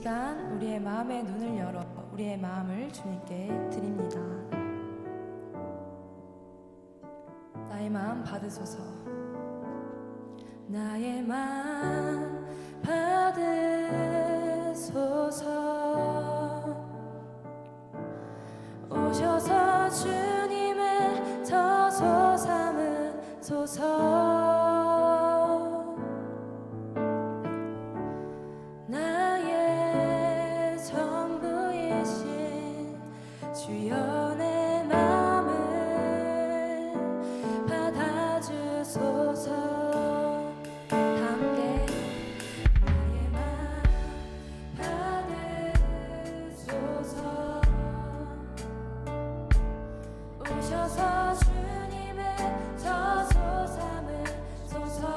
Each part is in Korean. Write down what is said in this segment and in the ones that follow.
시간 우리의 마음의 눈을 열어 우리의 마음을 주님께 드립니다. 나의 마음 받으소서. 나의 마음 받으소서. 오셔서 주님의 저소 삼으소서. 나의 전부이신 주여 내 마음을 받아주소서. 함께 나의 마음 받으소서. 오셔서 주님의 저소 삼으소서.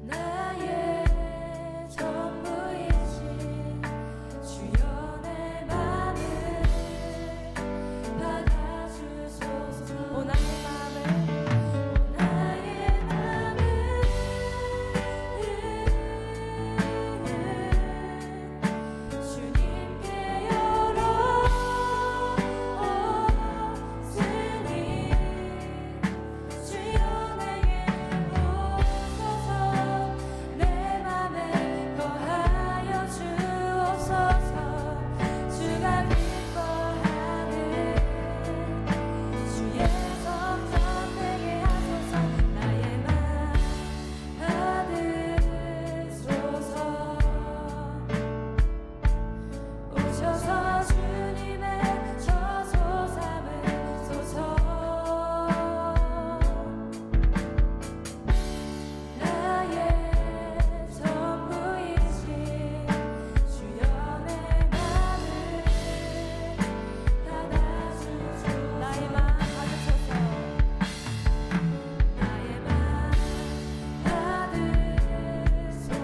나의 전부이신 주여 내 마음을 받아주소서. 오 나의 마음을 주님께 열어 주님 주여 내게 오소서. 내 맘에 거하여 주옵소서. 주가 기뻐하는 주의 성전 되게 하소서. 나의 맘 받으소서. 오셔서 주님의 저소 삼으소서. 나의 전부이신 주여 내 맘을 받아주소서. 나의 맘 받으소서. 나의 맘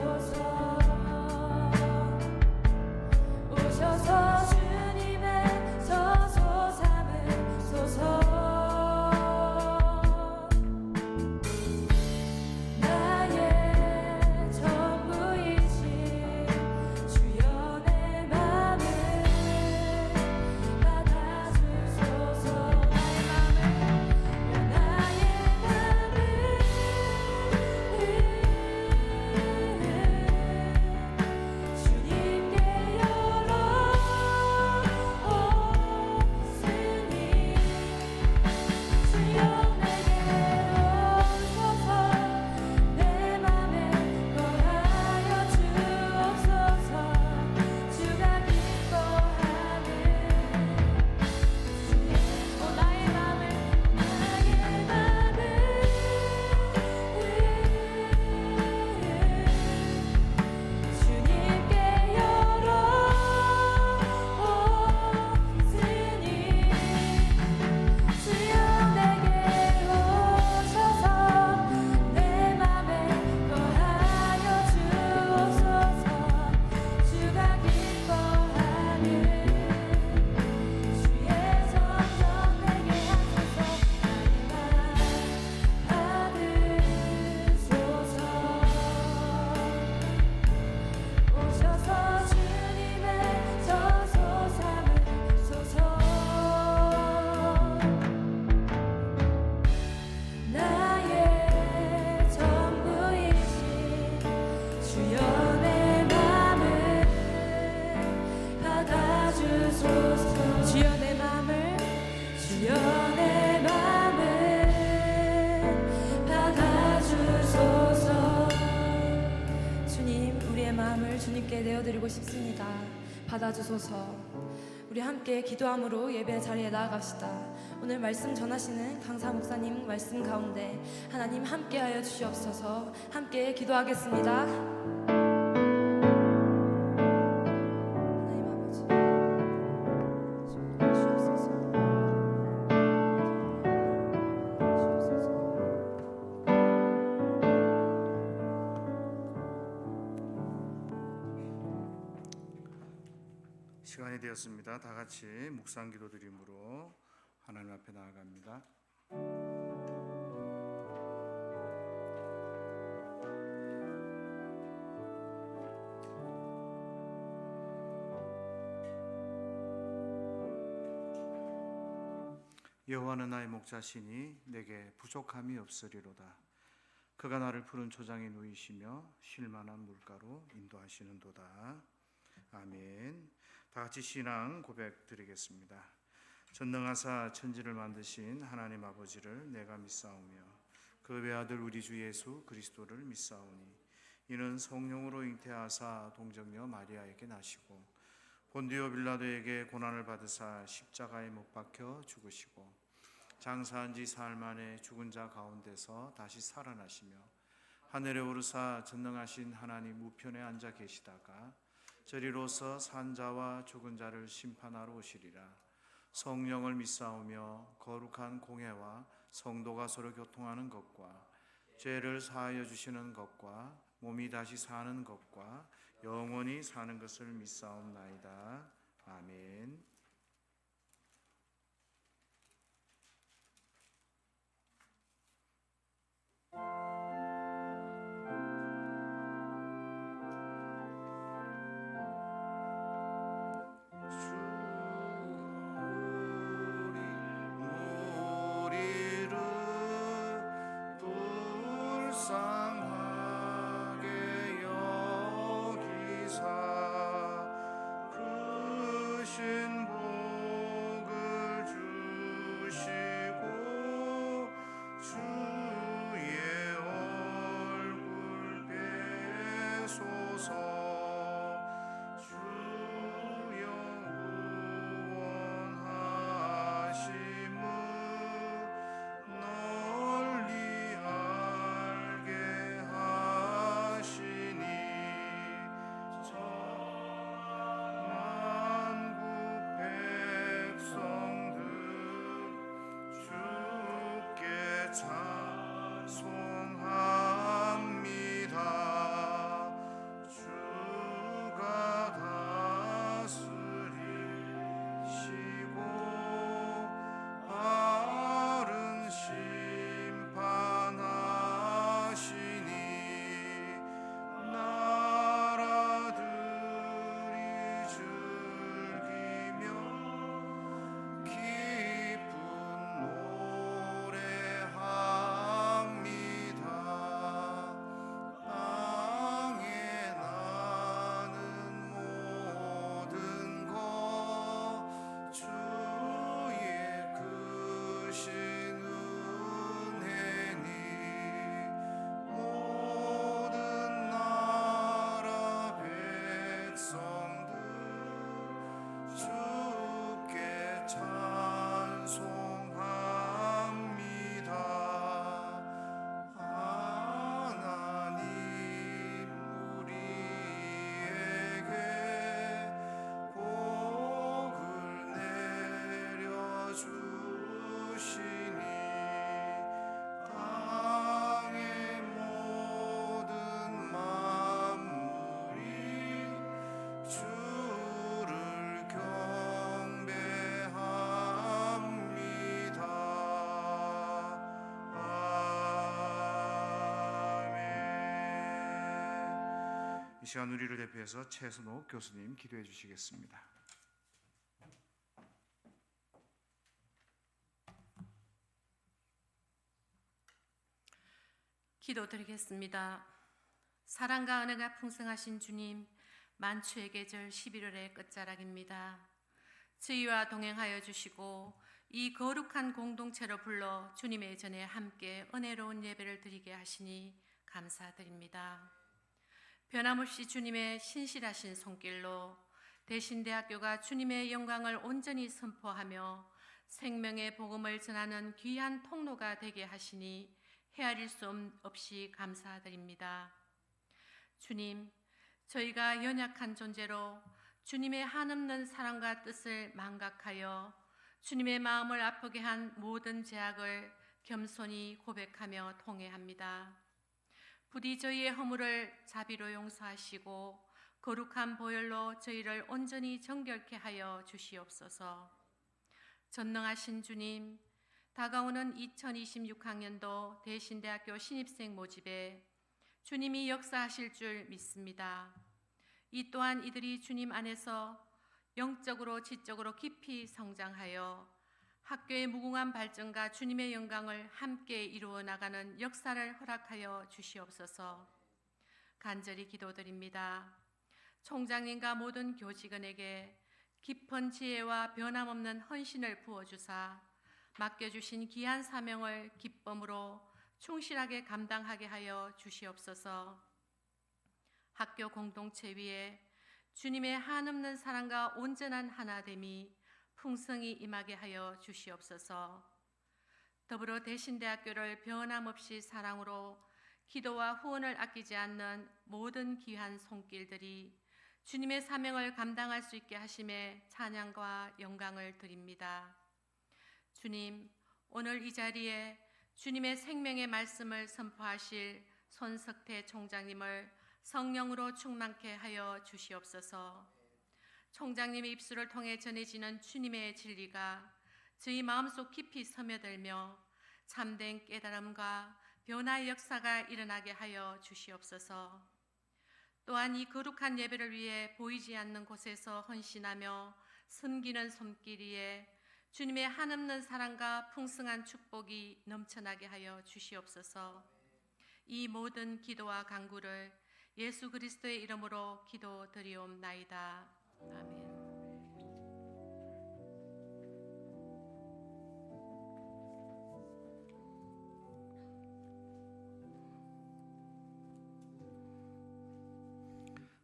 받으소서. 오셔서 주님의 저소 삼으소서. 나의 전부이신 주여 내 맘을 받아주소서. 나의 맘을 주님께 열어 주님 주여 내게 오소서. 내 맘에 거하여 주옵소서. 주가 기뻐하는 주님 오 나의 맘을 주님께 열어 주님 주여 내게 오셔서. 내 맘에 거하여 주옵소서. 주가 기뻐하는 주의 성전 되게 하소서. 나의 맘 받으소서. 오셔서 주님의 저소 삼으소서. 나의 전부이신 주여 내 맘을 받아주소서. 주여 내 맘을 주여 내 맘을 받아주소서. 주님 우리의 마음을 주님께 내어드리고 싶습니다. 받아주소서. 우리 함께 기도함으로 예배 자리에 나아갑시다. 오늘 말씀 전하시는 강사 목사님 말씀 가운데 하나님 함께하여 주시옵소서. 함께 기도하겠습니다. 하나님 아버지 주옵소서. 시간이 되었습니다. 다 같이 묵상 기도 드림으로 하나님 앞에 나아갑니다. 여호와는 나의 목자시니 내게 부족함이 없으리로다. 그가 나를 푸른 초장에 누이시며 쉴 만한 물가로 인도하시는도다. 아멘. 다 같이 신앙 고백 드리겠습니다. 전능하사 천지를 만드신 하나님 아버지를 내가 믿사오며 그 외아들 우리 주 예수 그리스도를 믿사오니 이는 성령으로 잉태하사 동정녀 마리아에게 나시고 본디오 빌라도에게 고난을 받으사 십자가에 못 박혀 죽으시고 장사한 지 사흘 만에 죽은 자 가운데서 다시 살아나시며 하늘에 오르사 전능하신 하나님 우편에 앉아 계시다가 저리로서 산 자와 죽은 자를 심판하러 오시리라. 성령을 믿사오며 거룩한 공회와 성도가 서로 교통하는 것과 죄를 사하여 주시는 것과 몸이 다시 사는 것과 영원히 사는 것을 믿사옵나이다. 아멘. 이 시간 우리를 대표해서 최순옥 교수님 기도해 주시겠습니다. 기도드리겠습니다. 사랑과 은혜가 풍성하신 주님, 만추의 계절 11월의 끝자락입니다. 저희와 동행하여 주시고 이 거룩한 공동체로 불러 주님의 전에 함께 은혜로운 예배를 드리게 하시니 감사드립니다. 변함없이 주님의 신실하신 손길로 대신대학교가 주님의 영광을 온전히 선포하며 생명의 복음을 전하는 귀한 통로가 되게 하시니 헤아릴 수 없이 감사드립니다. 주님, 저희가 연약한 존재로 주님의 한없는 사랑과 뜻을 망각하여 주님의 마음을 아프게 한 모든 죄악을 겸손히 고백하며 통회합니다. 부디 저희의 허물을 자비로 용서하시고 거룩한 보혈로 저희를 온전히 정결케 하여 주시옵소서. 전능하신 주님, 다가오는 2026학년도 대신대학교 신입생 모집에 주님이 역사하실 줄 믿습니다. 이 또한 이들이 주님 안에서 영적으로 지적으로 깊이 성장하여 학교의 무궁한 발전과 주님의 영광을 함께 이루어 나가는 역사를 허락하여 주시옵소서. 간절히 기도드립니다. 총장님과 모든 교직원에게 깊은 지혜와 변함없는 헌신을 부어주사 맡겨주신 귀한 사명을 기쁨으로 충실하게 감당하게 하여 주시옵소서. 학교 공동체 위에 주님의 한없는 사랑과 온전한 하나됨이 풍성히 임하게 하여 주시옵소서. 더불어 대신대학교를 변함없이 사랑으로 기도와 후원을 아끼지 않는 모든 귀한 손길들이 주님의 사명을 감당할 수 있게 하심에 찬양과 영광을 드립니다. 주님, 오늘 이 자리에 주님의 생명의 말씀을 선포하실 손석태 총장님을 성령으로 충만케 하여 주시옵소서. 총장님의 입술을 통해 전해지는 주님의 진리가 저희 마음속 깊이 스며들며 참된 깨달음과 변화의 역사가 일어나게 하여 주시옵소서. 또한 이 거룩한 예배를 위해 보이지 않는 곳에서 헌신하며 섬기는 손길 위에 주님의 한없는 사랑과 풍성한 축복이 넘쳐나게 하여 주시옵소서. 이 모든 기도와 간구를 예수 그리스도의 이름으로 기도드리옵나이다. 아멘.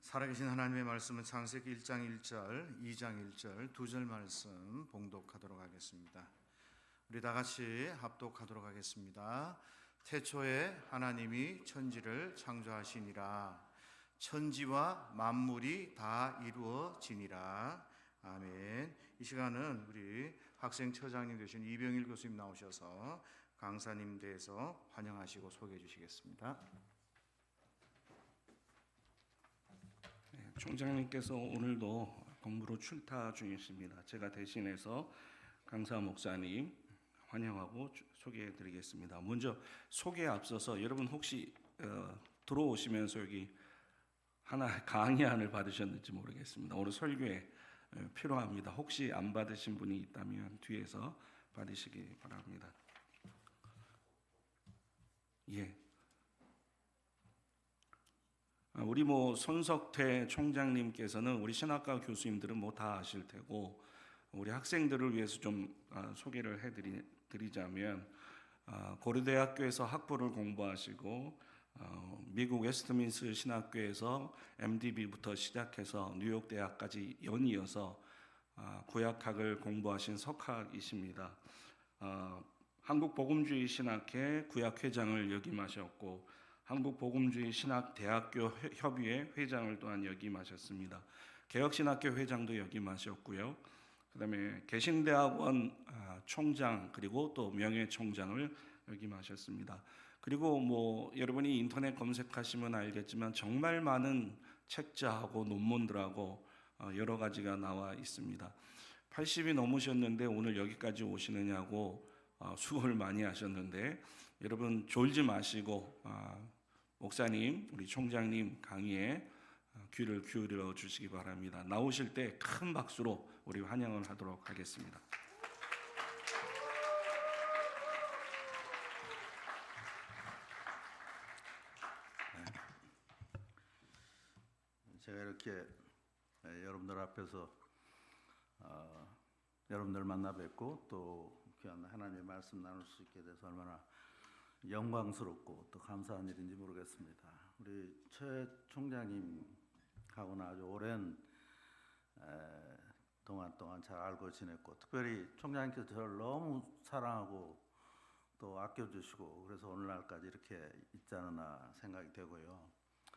살아계신 하나님의 말씀은 창세기 1장 1절, 2장 1절, 2절 말씀 봉독하도록 하겠습니다. 우리 다 같이 합독하도록 하겠습니다. 태초에 하나님이 천지를 창조하시니라. 천지와 만물이 다 이루어지니라. 아멘. 이 시간은 우리 학생처장님 되신 이병일 교수님 나오셔서 강사님 대해서 환영하시고 소개해 주시겠습니다. 총장님께서 오늘도 공부로 출타 중이십니다. 제가 대신해서 강사 목사님 환영하고 소개해 드리겠습니다. 먼저 소개에 앞서서 여러분 혹시 들어오시면서 여기 하나 강의안을 받으셨는지 모르겠습니다. 오늘 설교에 필요합니다. 혹시 안 받으신 분이 있다면 뒤에서 받으시기 바랍니다. 예. 우리 손석태 총장님께서는 우리 신학과 교수님들은 다 아실 테고 우리 학생들을 위해서 좀 소개를 해드리자면 고려대학교에서 학부를 공부하시고 미국 웨스트민스터 신학교에서 MDB부터 시작해서 뉴욕 대학까지 연이어서 구약학을 공부하신 석학이십니다. 한국복음주의 신학회 구약회장을 역임하셨고 한국복음주의 신학대학교 협의회 회장을 또한 역임하셨습니다. 개혁신학교 회장도 역임하셨고요. 그다음에 개신대학원 총장 그리고 또 명예총장을 역임하셨습니다. 그리고 여러분이 인터넷 검색하시면 알겠지만 정말 많은 책자하고 논문들하고 여러 가지가 나와 있습니다. 80이 넘으셨는데 오늘 여기까지 오시느냐고 수고를 많이 하셨는데 여러분 졸지 마시고 목사님, 우리 총장님 강의에 귀를 기울여 주시기 바랍니다. 나오실 때 큰 박수로 우리 환영을 하도록 하겠습니다. 제가 이렇게 여러분들 앞에서 여러분들 만나 뵙고 또 귀한 하나님의 말씀 나눌 수 있게 돼서 얼마나 영광스럽고 또 감사한 일인지 모르겠습니다. 우리 최 총장님하고는 아주 오랜 동안 잘 알고 지냈고 특별히 총장님께서 저를 너무 사랑하고 또 아껴주시고 그래서 오늘날까지 이렇게 있지 않나 생각이 되고요.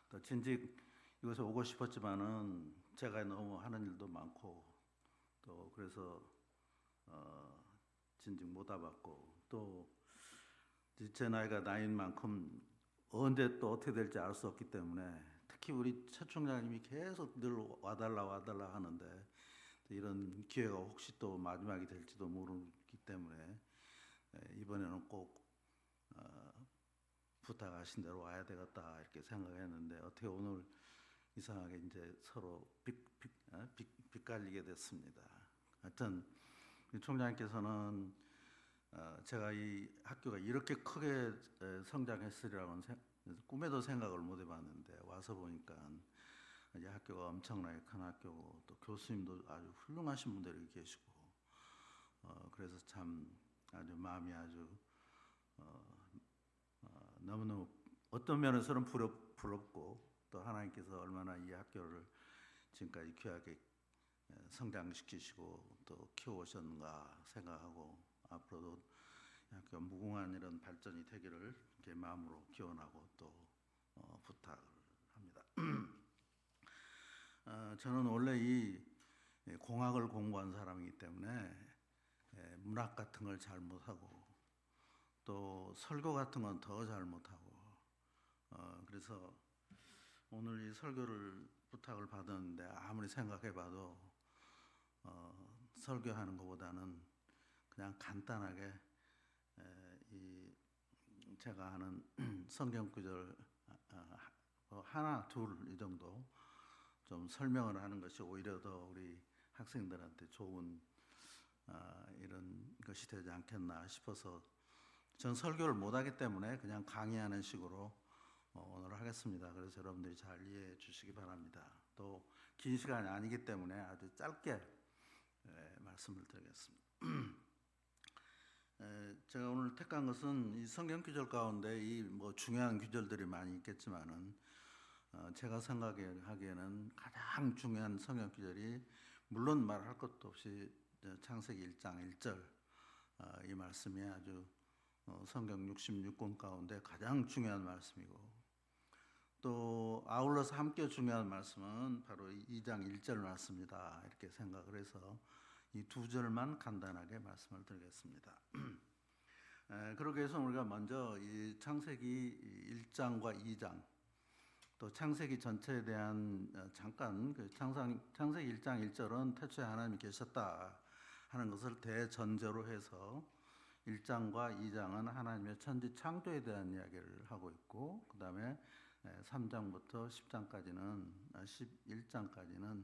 또 진즉 이곳에 오고 싶었지만은 제가 너무 하는 일도 많고 또 그래서 진즉 못 와봤고 또 제 나이가 나이인 만큼 언제 또 어떻게 될지 알 수 없기 때문에 특히 우리 최 총장님이 계속 늘 와달라 하는데 이런 기회가 혹시 또 마지막이 될지도 모르기 때문에 이번에는 꼭 부탁하신 대로 와야 되겠다 이렇게 생각했는데 어떻게 오늘 이상하게 이제 서로 빗갈리게 됐습니다. 하여튼 총장님께서는 제가 이 학교가 이렇게 크게 성장했으리라고는 꿈에도 생각을 못 해봤는데 와서 보니까 이 학교가 엄청나게 큰 학교고 또 교수님도 아주 훌륭하신 분들이 계시고 그래서 참 아주 마음이 아주 너무너무 어떤 면에서는 부럽고 또 하나님께서 얼마나 이 학교를 지금까지 귀하게 성장시키시고 또 키워오셨는가 생각하고 앞으로도 이 학교가 무궁한 이런 발전이 되기를 제 마음으로 기원하고 또 부탁을 합니다. 저는 원래 이 공학을 공부한 사람이기 때문에 문학 같은 걸 잘 못하고 또 설교 같은 건 더 잘 못하고 그래서 오늘 이 설교를 부탁을 받았는데 아무리 생각해봐도 설교하는 것보다는 그냥 간단하게 이 제가 하는 성경 구절 하나 둘 이 정도 좀 설명을 하는 것이 오히려 더 우리 학생들한테 좋은 이런 것이 되지 않겠나 싶어서 전 설교를 못하기 때문에 그냥 강의하는 식으로 오늘 하겠습니다. 그래서 여러분들이 잘 이해해 주시기 바랍니다. 또 긴 시간이 아니기 때문에 아주 짧게 말씀을 드리겠습니다. 제가 오늘 택한 것은 이 성경 구절 가운데 이 뭐 중요한 구절들이 많이 있겠지만은 제가 생각하기에는 가장 중요한 성경 구절이 물론 말할 것도 없이 창세기 1장 1절 이 말씀이 아주 성경 66권 가운데 가장 중요한 말씀이고 또 아울러서 함께 중요한 말씀은 바로 2장 1절 말씀이다 이렇게 생각을 해서 이 두 절만 간단하게 말씀을 드리겠습니다. 그러기 위해서 우리가 먼저 이 창세기 1장과 2장 또 창세기 전체에 대한 잠깐 그 창세기 1장 1절은 태초에 하나님이 계셨다 하는 것을 대전제로 해서 1장과 2장은 하나님의 천지 창조에 대한 이야기를 하고 있고 그 다음에 3장부터 10장까지는 11장까지는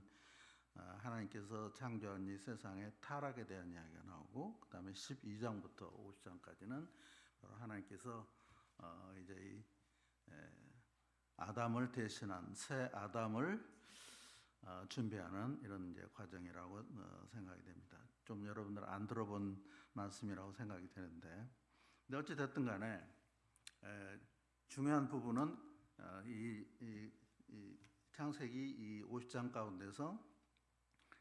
하나님께서 창조한 이 세상의 타락에 대한 이야기가 나오고 그 다음에 12장부터 50장까지는 하나님께서 이제 이 아담을 대신한 새 아담을 준비하는 이런 이제 과정이라고 생각이 됩니다. 좀 여러분들 안 들어본 말씀이라고 생각이 되는데, 근데 어찌 됐든 간에 중요한 부분은 이 창세기 이 50장 가운데서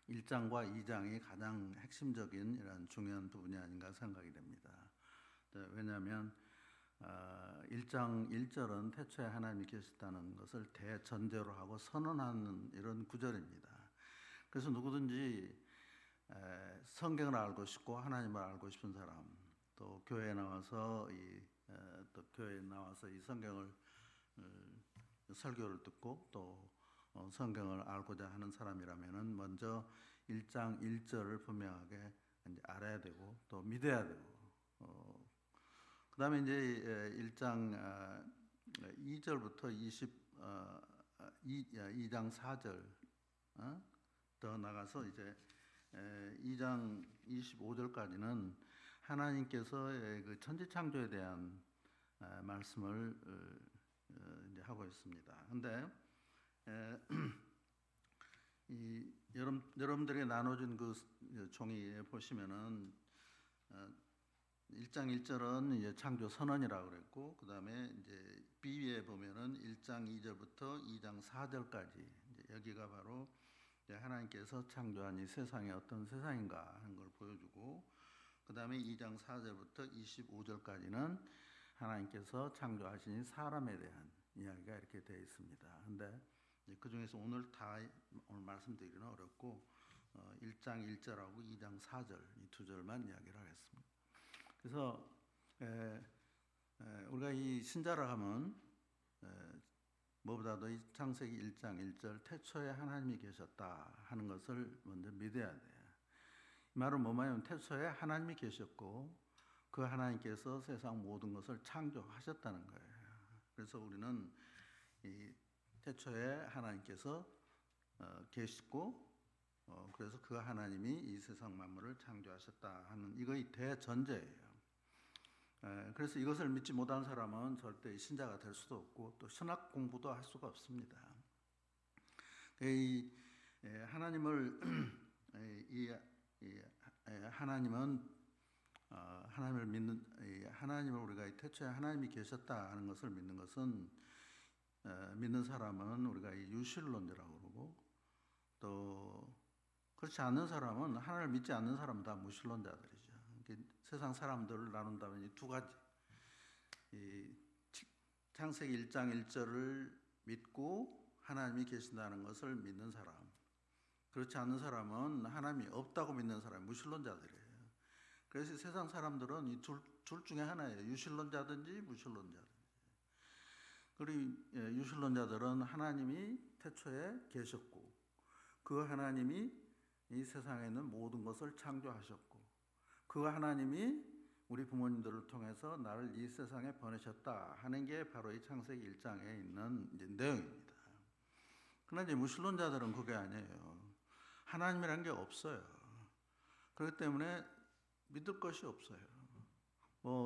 1장과 2장이 가장 핵심적인 이런 중요한 부분이 아닌가 생각이 됩니다. 왜냐하면 1장 1절은 태초에 하나님이 계셨다는 것을 대전제로 하고 선언하는 이런 구절입니다. 그래서 누구든지 성경을 알고 싶고 하나님을 알고 싶은 사람, 또 교회에 나와서 이 성경을 설교를 듣고 또 성경을 알고자 하는 사람이라면은 먼저 1장 1절을 분명하게 이제 알아야 되고 또 믿어야 되고 그다음에 이제 1장 2절부터 2장 4절 더 나가서 이제 2장 25절까지는 하나님께서 그 천지 창조에 대한 말씀을 이제 하고 있습니다. 근데 이 여러분들에게 나눠진 그 종이에 보시면은 1장 1절은 이제 창조 선언이라고 그랬고 그다음에 이제 B에 보면은 1장 2절부터 2장 4절까지 이제 여기가 바로 이제 하나님께서 창조한 이 세상이 어떤 세상인가 하는 걸 보여주고 그다음에 2장 4절부터 25절까지는 하나님께서 창조하신 사람에 대한 이야기가 이렇게 되어 있습니다. 근데 그 중에서 오늘 말씀드리기는 어렵고 1장 1절하고 2장 4절 이 두 절만 이야기를 하겠습니다. 그래서 우리가 이 신자라 하면 무엇보다도 이 창세기 1장 1절 태초에 하나님이 계셨다 하는 것을 먼저 믿어야 돼요. 이 말은 뭐냐면 태초에 하나님이 계셨고 그 하나님께서 세상 모든 것을 창조하셨다는 거예요. 그래서 우리는 이 태초에 하나님께서 계시고 그래서 그 하나님이 이 세상 만물을 창조하셨다 하는 이거의 대전제예요. 그래서 이것을 믿지 못한 사람은 절대 신자가 될 수도 없고 또 신학 공부도 할 수가 없습니다. 이 하나님을 하나님은 하나님을 믿는 하나님을 우리가 태초에 하나님이 계셨다 하는 것을 믿는 것은 믿는 사람은 우리가 이 유실론자라고 그러고 또 그렇지 않는 사람은 하나님을 믿지 않는 사람은 다 무신론자들이죠. 세상 사람들을 나눈다면 이 두 가지, 이 창세기 1장 1절을 믿고 하나님이 계신다는 것을 믿는 사람, 그렇지 않는 사람은 하나님이 없다고 믿는 사람이 무신론자들이에요. 그래서 세상 사람들은 이 둘 중에 하나예요. 유신론자든지 무신론자든지. 그리고 유신론자들은 하나님이 태초에 계셨고 그 하나님이 이 세상에 있는 모든 것을 창조하셨고 그 하나님이 우리 부모님들을 통해서 나를 이 세상에 보내셨다 하는 게 바로 이 창세기 1장에 있는 이제 내용입니다. 그러나 이제 무신론자들은 그게 아니에요. 하나님이라는 게 없어요. 그렇기 때문에 믿을 것이 없어요.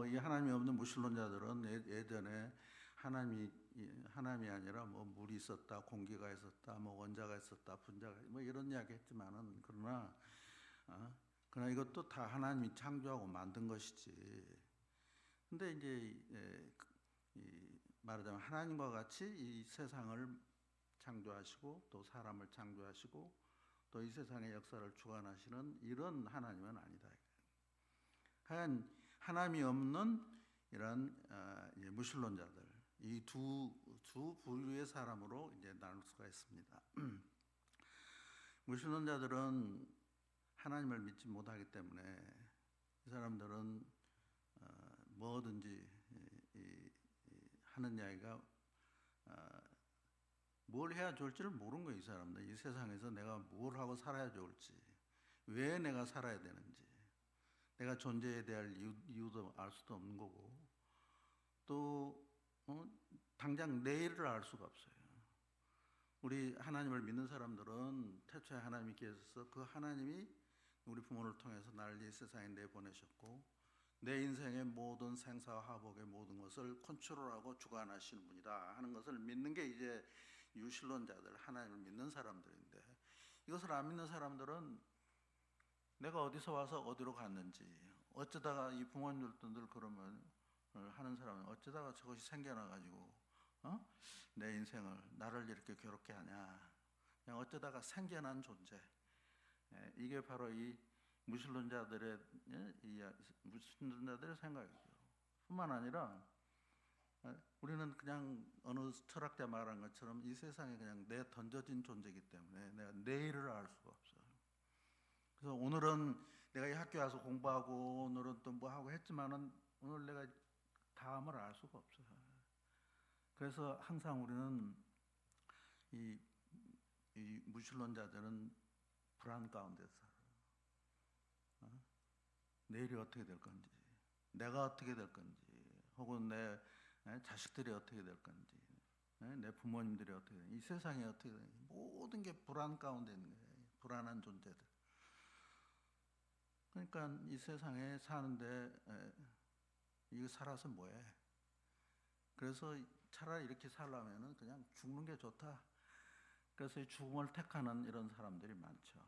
이 하나님이 없는 무신론자들은 예전에 하나님이 아니라 물이 있었다, 공기가 있었다, 원자가 있었다, 분자가 이런 이야기 했지만은 그러나 이것도 다 하나님이 창조하고 만든 것이지. 근데 이제 말하자면 하나님과 같이 이 세상을 창조하시고 또 사람을 창조하시고 또 이 세상의 역사를 주관하시는 이런 하나님은 아니다. 하여간 하나님이 없는 이런 무신론자들, 이 두 부류의 사람으로 이제 나눌 수가 있습니다. 무신론자들은 하나님을 믿지 못하기 때문에 이 사람들은 뭐든지 하는 이야기가 뭘 해야 좋을지를 모르는 거예요. 이 사람들. 이 세상에서 내가 뭘 하고 살아야 좋을지, 왜 내가 살아야 되는지, 내가 존재에 대한 이유도 알 수도 없는 거고 또 당장 내일을 알 수가 없어요. 우리 하나님을 믿는 사람들은 태초에 하나님이 계셔서 그 하나님이 우리 부모를 통해서 나를 이 세상에 내보내셨고 내 인생의 모든 생사화복의 모든 것을 컨트롤하고 주관하시는 분이다 하는 것을 믿는 게 이제 유신론자들, 하나님을 믿는 사람들인데 이것을 안 믿는 사람들은 내가 어디서 와서 어디로 갔는지 어쩌다가 이 부모님들도 늘 그러면 하는 사람은 어쩌다가 저것이 생겨나가지고 내 인생을 나를 이렇게 괴롭게 하냐, 그냥 어쩌다가 생겨난 존재. 이게 바로 이 무신론자들의 생각이죠. 뿐만 아니라 우리는 그냥 어느 철학자 말한 것처럼 이 세상에 그냥 내 던져진 존재이기 때문에 내가 내일을 알 수가 없어요. 그래서 오늘은 내가 이 학교 와서 공부하고 오늘은 또 뭐 하고 했지만은 오늘 내가 다음을 알 수가 없어요. 그래서 항상 우리는 이 무신론자들은 불안 가운데서 살아요. 내일이 어떻게 될 건지, 내가 어떻게 될 건지, 혹은 내 자식들이 어떻게 될 건지, 내 부모님들이 어떻게 될지, 이 세상이 어떻게 될지 모든 게 불안 가운데 있는 거예요. 불안한 존재들. 그러니까 이 세상에 사는데 이거 살아서 뭐해? 그래서 차라리 이렇게 살려면은 그냥 죽는 게 좋다. 그래서 이 죽음을 택하는 이런 사람들이 많죠.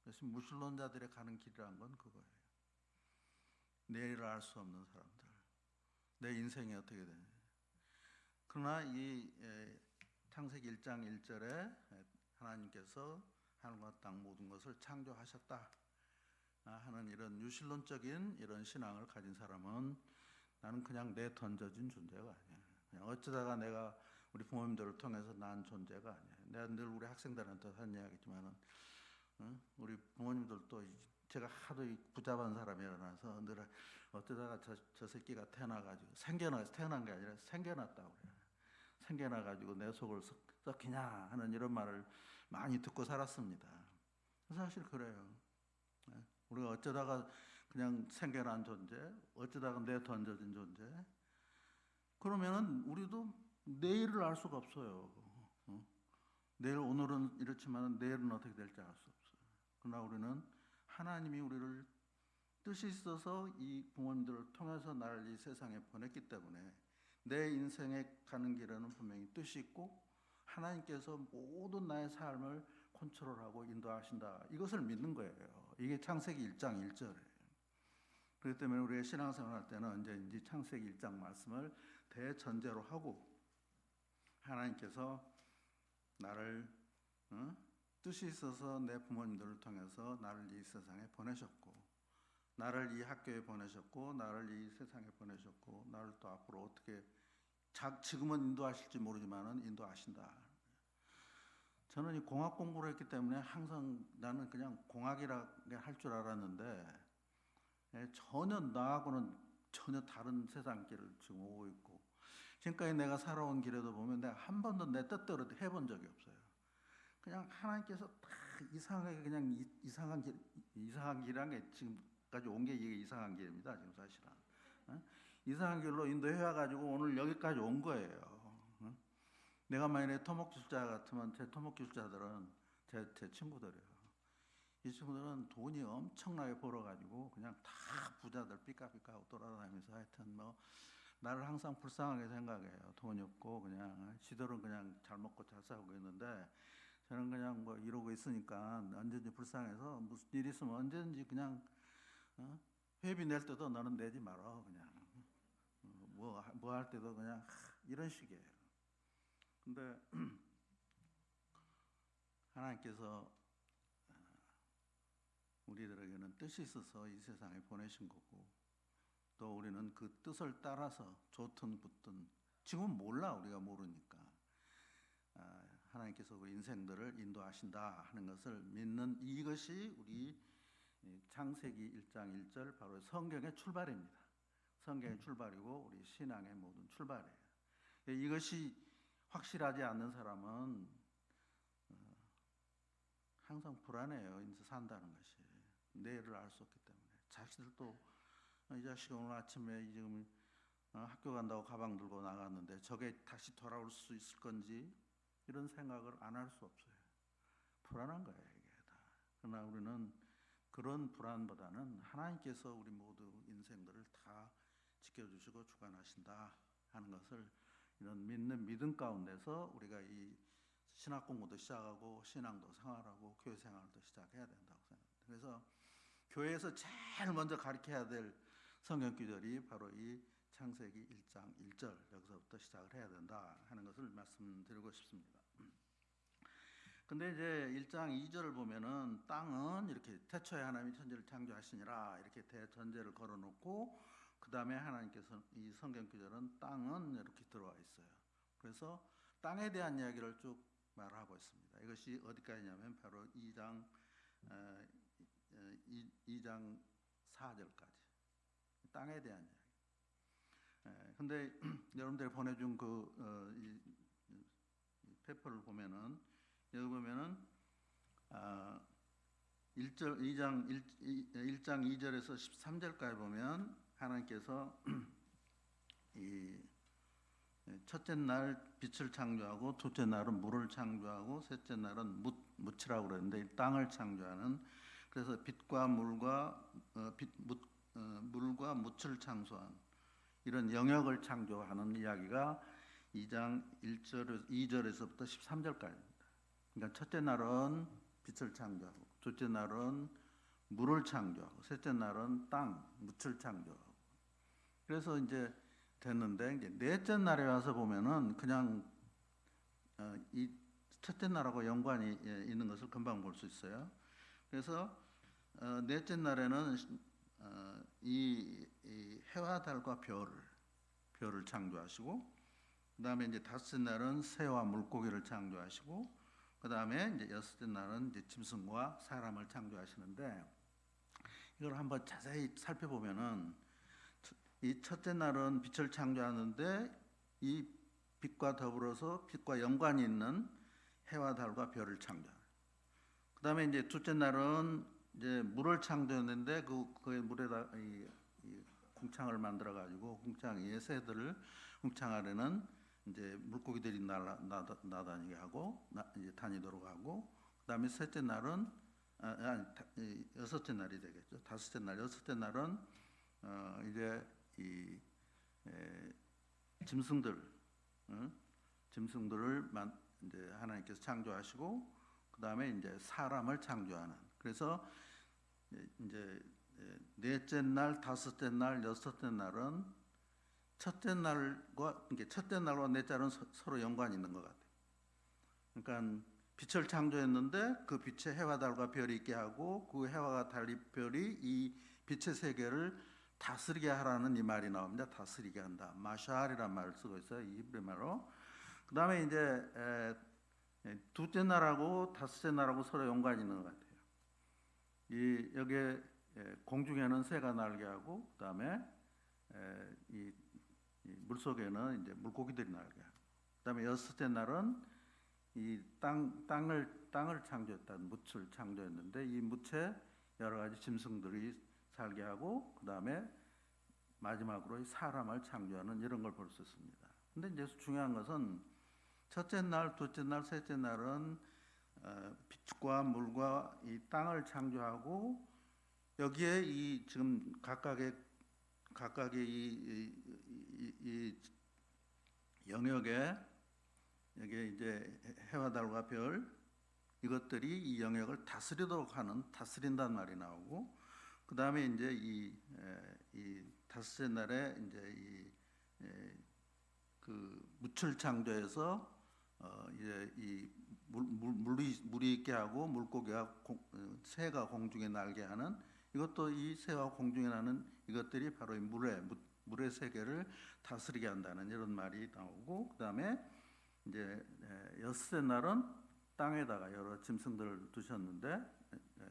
그래서 무신론자들의 가는 길이란 건 그거예요. 내일을 알 수 없는 사람들, 내 인생이 어떻게 되는지. 그러나 이 창세기 1장 1절에 하나님께서 하늘과 땅 모든 것을 창조하셨다 하는 이런 유신론적인 이런 신앙을 가진 사람은 나는 그냥 내 던져진 존재가 아니야. 그냥 어쩌다가 내가 우리 부모님들을 통해서 난 존재가 아니야. 내가 늘 우리 학생들한테 하는 이야기지만은 우리 부모님들도 제가 하도 부잡한 사람이라서 늘 어쩌다가 저 새끼가 태어나가지고 태어난 게 아니라 생겨났다고 그래. 생겨나가지고 내 속을 썩히냐 하는 이런 말을 많이 듣고 살았습니다. 사실 그래요. 우리가 어쩌다가 그냥 생겨난 존재, 어쩌다가 내 던져진 존재. 그러면은 우리도 내일을 알 수가 없어요. 내일 오늘은 이렇지만 내일은 어떻게 될지 알 수 없어요. 그러나 우리는 하나님이 우리를 뜻이 있어서 이 부모님들을 통해서 나를 이 세상에 보냈기 때문에 내 인생에 가는 길에는 분명히 뜻이 있고 하나님께서 모든 나의 삶을 컨트롤하고 인도하신다. 이것을 믿는 거예요. 이게 창세기 1장 1절이에요. 그렇기 때문에 우리가 신앙생활 할 때는 언제든지 창세기 1장 말씀을 대전제로 하고 하나님께서 나를 뜻이 있어서 내 부모님들을 통해서 나를 이 세상에 보내셨고 나를 이 학교에 보내셨고 나를 이 세상에 보내셨고 나를 또 앞으로 어떻게 지금은 인도하실지 모르지만은 인도하신다. 저는 이 공학 공부를 했기 때문에 항상 나는 그냥 공학이라 할 줄 알았는데 전혀 나하고는 전혀 다른 세상 길을 지금 오고 있고 지금까지 내가 살아온 길에도 보면 내가 한 번도 내 뜻대로 해본 적이 없어요. 그냥 하나님께서 다 이상하게 그냥 이상한 길한 게 지금까지 온 게 이게 이상한 길입니다. 지금 사실은 이상한 길로 인도해 와가지고 오늘 여기까지 온 거예요. 내가 만약에 토목기술자 같으면 제 토목기술자들은 제 친구들이에요. 이 친구들은 돈이 엄청나게 벌어가지고 그냥 다 부자들 삐까삐까 돌아다니면서 하여튼 뭐 나를 항상 불쌍하게 생각해요. 돈이 없고 그냥 지들은 그냥 잘 먹고 잘 살고 있는데 저는 그냥 뭐 이러고 있으니까 언제든지 불쌍해서 무슨 일 있으면 언제든지 그냥 회비 낼 때도 너는 내지 마라 그냥 뭐 할 때도 그냥 이런 식이에요. 근데 하나님께서 우리들에게는 뜻이 있어서 이 세상에 보내신 거고 또 우리는 그 뜻을 따라서 좋든 붙든 지금은 몰라 우리가 모르니까 하나님께서 우리 인생들을 인도하신다 하는 것을 믿는 이것이 우리 창세기 1장 1절 바로 성경의 출발입니다. 성경의 출발이고 우리 신앙의 모든 출발이에요. 이것이 확실하지 않는 사람은 항상 불안해요. 인생 산다는 것이 내일을 알 수 없기 때문에 자식들도 이 자식이 오늘 아침에 지금 학교 간다고 가방 들고 나갔는데 저게 다시 돌아올 수 있을 건지 이런 생각을 안 할 수 없어요. 불안한 거예요 이게 다. 그러나 우리는 그런 불안보다는 하나님께서 우리 모두 인생들을 다 지켜주시고 주관하신다 하는 것을 이런 믿는 믿음 가운데서 우리가 이 신학 공부도 시작하고 신앙도 생활하고 교회 생활도 시작해야 된다고 생각합니다. 그래서 교회에서 제일 먼저 가르쳐야 될 성경 구절이 바로 이 창세기 1장 1절 여기서부터 시작을 해야 된다 하는 것을 말씀드리고 싶습니다. 근데 이제 1장 2절을 보면은 땅은 이렇게 태초에 하나님이 천지를 창조하시니라 이렇게 대전제를 걸어놓고 그 다음에 하나님께서 이 성경 구절은 땅은 이렇게 들어와 있어요. 그래서 땅에 대한 이야기를 쭉 말하고 있습니다. 이것이 어디까지냐면 바로 2장 4절까지 땅에 대한 이야기. 근데 여러분들이 보내준 이 페퍼를 보면은 여기 보면은 1장 2절에서 13절까지 보면 하나님께서 이 첫째 날 빛을 창조하고 둘째 날은 물을 창조하고 셋째 날은 묻이라고 그러는데 땅을 창조하는 그래서 빛과 물과 물과 묻을 창조한 이런 영역을 창조하는 이야기가 2장 2절에서부터 13절까지입니다. 그러니까 첫째 날은 빛을 창조하고 둘째 날은 물을 창조하고 셋째 날은 땅, 묻을 창조하고 그래서 이제 됐는데 이제 넷째 날에 와서 보면은 그냥 이 첫째 날하고 연관이 있는 것을 금방 볼 수 있어요. 그래서 넷째 날에는 이 해와 달과 별을 창조하시고 그다음에 이제 다섯째 날은 새와 물고기를 창조하시고 그다음에 이제 여섯째 날은 이제 짐승과 사람을 창조하시는데 이걸 한번 자세히 살펴보면은 이 첫째 날은 빛을 창조하는데 이 빛과 더불어서 빛과 연관이 있는 해와 달과 별을 창조해요. 그다음에 이제 둘째 날은 이제 물을 창조했는데 그 물에다 이 궁창을 만들어 가지고 궁창 위에 새들을 궁창 아래는 이제 물고기들이 나다니게 하고 이제 다니도록 하고 그다음에 셋째 날은 이 여섯째 날이 되겠죠. 다섯째 날, 여섯째 날은 이제 이 짐승들, 짐승들을 이제 하나님께서 창조하시고 그 다음에 이제 사람을 창조하는. 그래서 이제 넷째 날, 다섯째 날, 여섯째 날은 첫째 날과 이게 첫째 날과 넷째 날은 서로 연관이 있는 것 같아요. 그러니까 빛을 창조했는데 그 빛에 해와 달과 별이 있게 하고 그 해와 달이 별이 이 빛의 세계를 다스리게 하라는 이 말이 나옵니다. 다스리게 한다. 마샬이란 말을 쓰고 있어요. 이 히브리 말로. 그 다음에 이제 둘째 날하고 다섯째 날하고 서로 연관이 있는 것 같아요. 이 여기에 공중에는 새가 날게 하고 그 다음에 이 물속에는 이제 물고기들이 날게 하고 그 다음에 여섯째 날은 이 땅을 창조했다는 묻을 창조했는데 이 묻에 여러 가지 짐승들이 살게 하고 그 다음에 마지막으로 이 사람을 창조하는 이런 걸 볼 수 있습니다. 근데 이제 중요한 것은 첫째 날, 둘째 날, 셋째 날은 빛과 물과 이 땅을 창조하고 여기에 이 지금 각각의 이 영역에 여기에 이제 해와 달과 별 이것들이 이 영역을 다스리도록 하는 다스린다는 말이 나오고 그 다음에 이제 이 다섯째 날에 이제 그 묻을 창조해서 이제 이 물이 있게 하고 물고기가 새가 공중에 날게 하는 이것도 이 새와 공중에 나는 이것들이 바로 이 물의 세계를 다스리게 한다는 이런 말이 나오고 그 다음에 이제 여섯째 날은 땅에다가 여러 짐승들을 두셨는데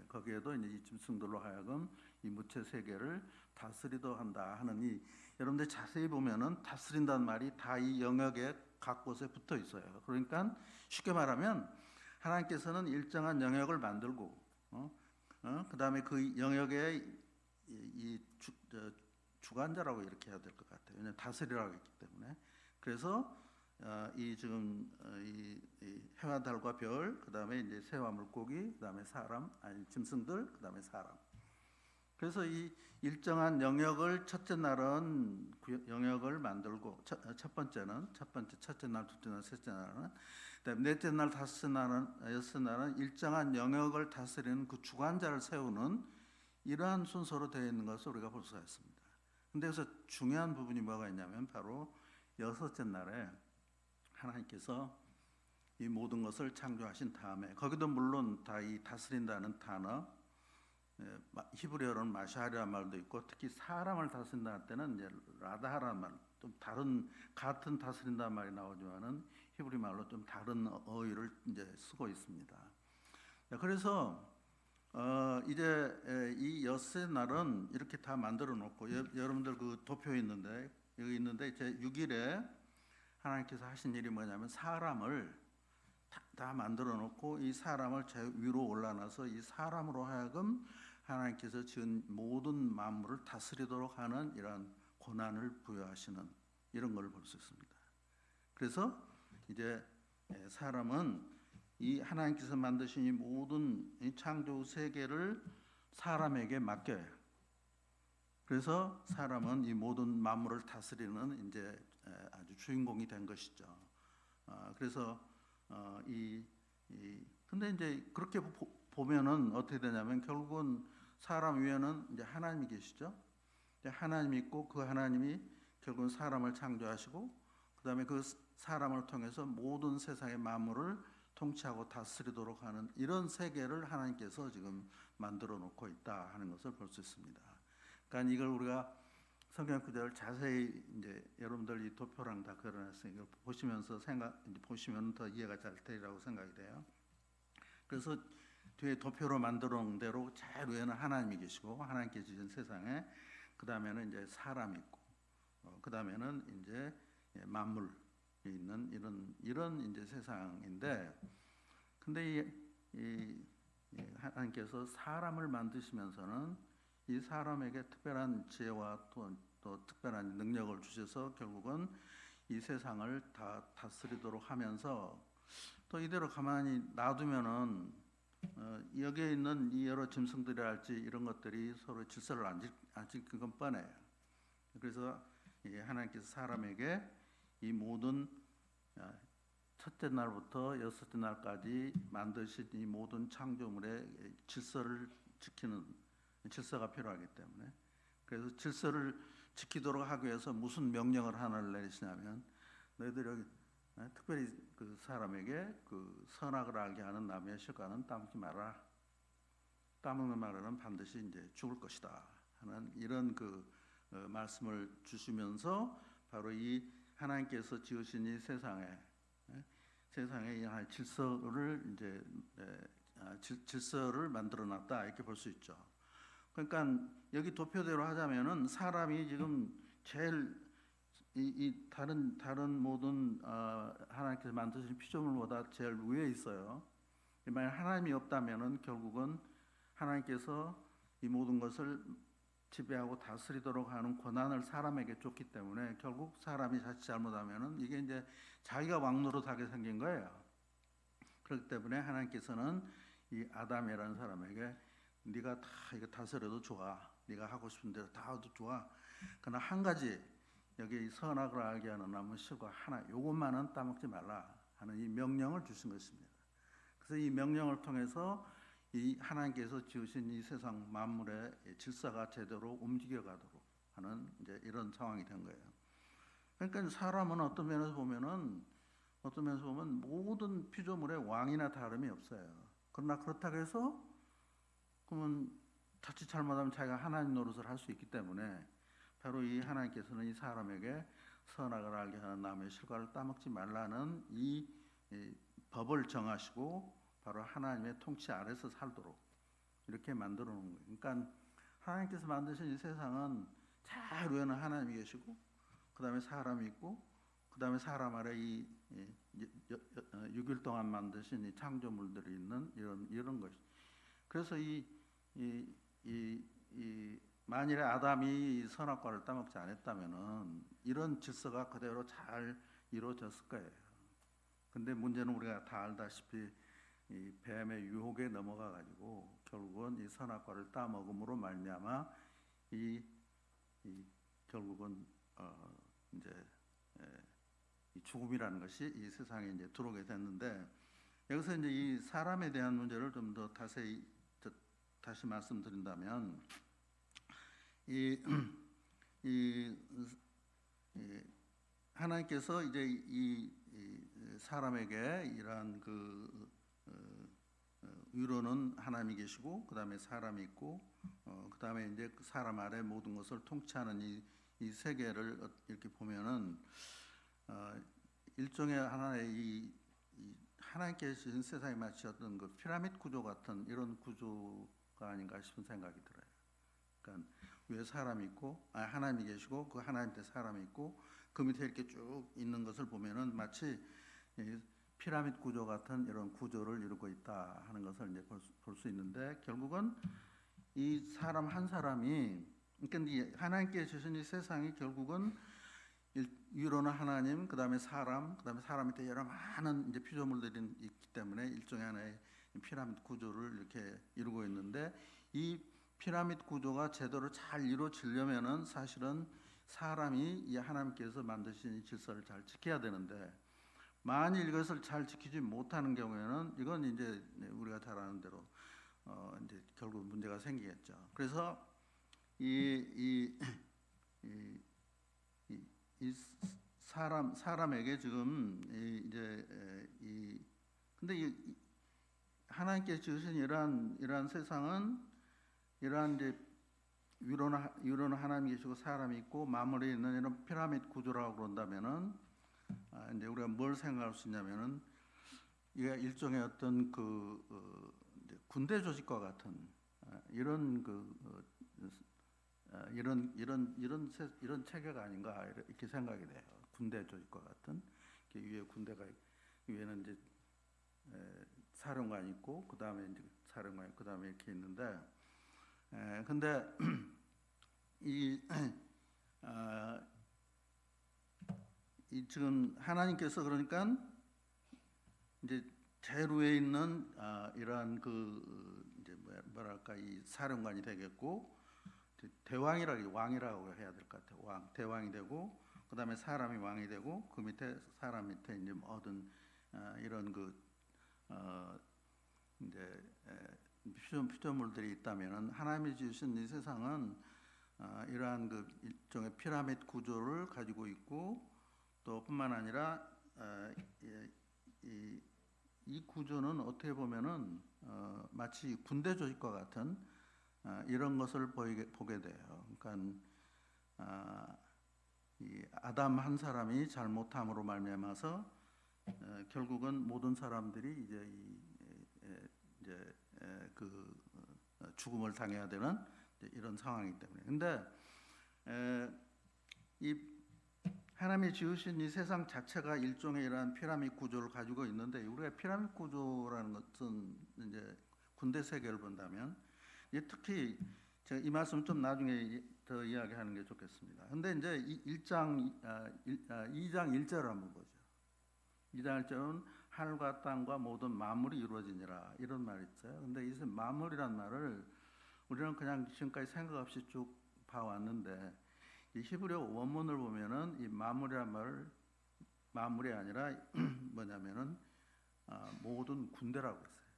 거기에도 이제 이 짐승들로 하여금 이 무체 세계를 다스리도록 한다 하는 이 여러분들 자세히 보면은 다스린다는 말이 다 이 영역에 각 곳에 붙어 있어요. 그러니까 쉽게 말하면 하나님께서는 일정한 영역을 만들고 그 다음에 그 영역에 주관자라고 이렇게 해야 될 것 같아요. 왜냐하면 다스리라고 했기 때문에. 그래서 이 지금 이 해와 달과 별, 그 다음에 이제 새와 물고기, 그 다음에 사람, 아니 짐승들, 그 다음에 사람. 그래서 이 일정한 영역을 첫째 날은 영역을 만들고 첫 번째 첫째 날, 둘째 날, 셋째 날은 그다음에 넷째 날, 다섯째 날은 여섯째 날은 일정한 영역을 다스리는 그 주관자를 세우는 이러한 순서로 되어 있는 것을 우리가 볼 수가 있습니다. 근데 여기서 중요한 부분이 뭐가 있냐면 바로 여섯째 날에 하나님께서 이 모든 것을 창조하신 다음에 거기도 물론 다 이 다스린다는 단어 히브리어로는 마샤리라는 말도 있고 특히 사람을 다스린다 할 때는 이제 라다하라는 말, 좀 다른 같은 다스린다는 말이 나오지만은 히브리 말로 좀 다른 어휘를 이제 쓰고 있습니다. 그래서 이제 이 여섯째 날은 이렇게 다 만들어 놓고 여러분들 그 도표 있는데 여기 있는데 제 6일에 하나님께서 하신 일이 뭐냐면 사람을 다 만들어 놓고 이 사람을 제 위로 올라놔서 이 사람으로 하여금 하나님께서 지은 모든 만물을 다스리도록 하는 이러한 고난을 부여하시는 이런 걸 볼 수 있습니다. 그래서 이제 사람은 이 하나님께서 만드신 이 모든 이 창조 세계를 사람에게 맡겨요. 그래서 사람은 이 모든 만물을 다스리는 이제 아주 주인공이 된 것이죠. 그래서 근데 이제 그렇게 보면은 어떻게 되냐면 결국은 사람 위에는 이제 하나님이 계시죠. 하나님이 있고 그 하나님이 결국은 사람을 창조하시고 그다음에 그 사람을 통해서 모든 세상의 만물을 통치하고 다스리도록 하는 이런 세계를 하나님께서 지금 만들어 놓고 있다 하는 것을 볼 수 있습니다. 그러니까 이걸 우리가 성경 구절을 자세히 이제 여러분들 이 도표랑 다 그려놨으니까 보시면서 보시면 더 이해가 잘 되리라고 생각이 돼요. 그래서 뒤에 도표로 만들어 놓은 대로 제일 위에는 하나님이 계시고 하나님께 지은 세상에 그 다음에는 이제 사람이 있고 그 다음에는 이제 만물이 있는 이런 이제 세상인데 근데 이 하나님께서 사람을 만드시면서는 이 사람에게 특별한 지혜와 또 특별한 능력을 주셔서 결국은 이 세상을 다 다스리도록 하면서 또 이대로 가만히 놔두면은 여기에 있는 이 여러 짐승들이랄지 이런 것들이 서로 질서를 안 지키는 건 뻔해요. 그래서 하나님께서 사람에게 이 모든 첫째 날부터 여섯째 날까지 만드신 이 모든 창조물의 질서를 지키는 질서가 필요하기 때문에, 그래서 질서를 지키도록 하기 위해서 무슨 명령을 하나를 내리시냐면, 너희들이 특별히 그 사람에게 그 선악을 알게 하는 나무의 실과는 따먹지 마라. 따먹는 말은 반드시 이제 죽을 것이다 하는 이런 말씀을 주시면서, 바로 이 하나님께서 지으신 이 세상에 이 질서를 이제 질서를 만들어놨다 이렇게 볼 수 있죠. 그러니까 여기 도표대로 하자면은 사람이 지금 제일 이 다른 모든 하나님께서 만드신 피조물보다 제일 위에 있어요. 만약 하나님이 없다면은 결국은 하나님께서 이 모든 것을 지배하고 다스리도록 하는 권한을 사람에게 줬기 때문에, 결국 사람이 자칫 잘못하면은 이게 이제 자기가 왕노릇하게 생긴 거예요. 그렇기 때문에 하나님께서는 이 아담이라는 사람에게 네가 다 이거 다스려도 좋아, 네가 하고 싶은 대로 다 해도 좋아, 그러나 한 가지 여기 선악을 알게 하는 나무 실과 하나, 요것만은 따먹지 말라 하는 이 명령을 주신 것입니다. 그래서 이 명령을 통해서 이 하나님께서 지으신 이 세상 만물의 질서가 제대로 움직여가도록 하는 이제 이런 상황이 된 거예요. 그러니까 사람은 어떤 면에서 보면 모든 피조물의 왕이나 다름이 없어요. 그러나 그렇다고 해서 그러면 자칫 잘못하면 자기가 하나님 노릇을 할 수 있기 때문에, 바로 이 하나님께서는 이 사람에게 선악을 알게 하는 나무의 실과를 따먹지 말라는 이 법을 정하시고, 바로 하나님의 통치 아래서 살도록 이렇게 만들어 놓은 거예요. 그러니까 하나님께서 만드신 이 세상은 잘 위에는 하나님이 계시고, 그 다음에 사람이 있고, 그 다음에 사람 아래 이 6일 동안 만드신 이 창조물들이 있는 이런 것이. 그래서 만일에 아담이 선악과를 따먹지 않았다면은 이런 질서가 그대로 잘 이루어졌을 거예요. 근데 문제는 우리가 다 알다시피 이 뱀의 유혹에 넘어가 가지고 결국은 이 선악과를 따먹음으로 말미암아 이 결국은 이제 이 죽음이라는 것이 이 세상에 이제 들어오게 됐는데, 여기서 이제 이 사람에 대한 문제를 좀 더 다시 말씀드린다면, 이 하나님께서 이제 이 사람에게 이러한 위로는 하나님이 계시고, 그 다음에 사람이 있고, 그 다음에 이제 사람 아래 모든 것을 통치하는 이 세계를 이렇게 보면은 일종의 하나의 이 하나님께 주신 세상에 마치 어떤 그 피라미드 구조 같은 이런 구조가 아닌가 싶은 생각이 들어요. 그러니까 위에 사람이 있고, 하나님이 계시고, 그 하나님 밑에 사람이 있고, 그 밑에 이렇게 쭉 있는 것을 보면은 마치 피라미드 구조 같은 이런 구조를 이루고 있다 하는 것을 이제 볼 수 있는데, 결국은 이 사람 한 사람이, 그러니까 하나님께 주신 이 세상이 결국은 위로는 하나님, 그 다음에 사람 밑에 여러 많은 이제 피조물들이 있기 때문에 일종의 하나의 피라미드 구조를 이렇게 이루고 있는데, 이 피라미드 구조가 제대로 잘 이루어지려면은 사실은 사람이 이 하나님께서 만드신 이 질서를 잘 지켜야 되는데, 만일 이것을 잘 지키지 못하는 경우에는 이건 이제 우리가 잘 아는 대로 이제 결국 문제가 생기겠죠. 그래서 이 사람에게 지금 근데 하나님께서 지으신 이러한 세상은 이러한 이제 위로는 하나님이 계시고 사람이 있고 마무리에 있는 이런 피라미드 구조라고 그런다면은 이제 우리가 뭘 생각할 수 있냐면은 이게 일종의 어떤 이제 군대 조직과 같은 이런 이런 체계가 아닌가 이렇게 생각이 돼요. 군대 조직과 같은, 위에 군대가, 위에는 이제 사령관이 있고, 그 다음에 이제 사령관이 그 다음에 이렇게 있는데, 근데 이 지금 하나님께서 그러니까 이제 제일 위에 있는 이러한 이제 뭐랄까 이 사령관이 되겠고 왕이라고 해야 될 것 같아요. 대왕이 되고 그다음에 사람이 왕이 되고 그 밑에 사람 밑에 이제 모든 이런 이제 피조물들이 있다면은 하나님이 지으신 이 세상은 이러한 일종의 피라미드 구조를 가지고 있고 또 뿐만 아니라 이 구조는 어떻게 보면은 마치 군대 조직과 같은 이런 것을 보게 돼요. 그러니까 이 아담 한 사람이 잘못함으로 말미암아서 결국은 모든 사람들이 이제 죽음을 당해야 되는 이런 상황이기 때문에. 근데 이 하나님이 지으신 이 세상 자체가 일종의 이러한 피라미드 구조를 가지고 있는데 우리가 피라미드 구조라는 것은 이제 군대 세계를 본다면 특히 제가 이 말씀 좀 나중에 더 이야기하는 게 좋겠습니다. 근데 이제 2장 1절을 한번 보죠. 2장 1절은 하늘과 땅과 모든 만물이 이루어지니라 이런 말이 있어요. 근데 이 만물이란 말을 우리는 그냥 지금까지 생각 없이 쭉 봐왔는데 이 히브리어 원문을 보면은 이 만물이란 말을 만물이 아니라 뭐냐면은 모든 군대라고 했어요.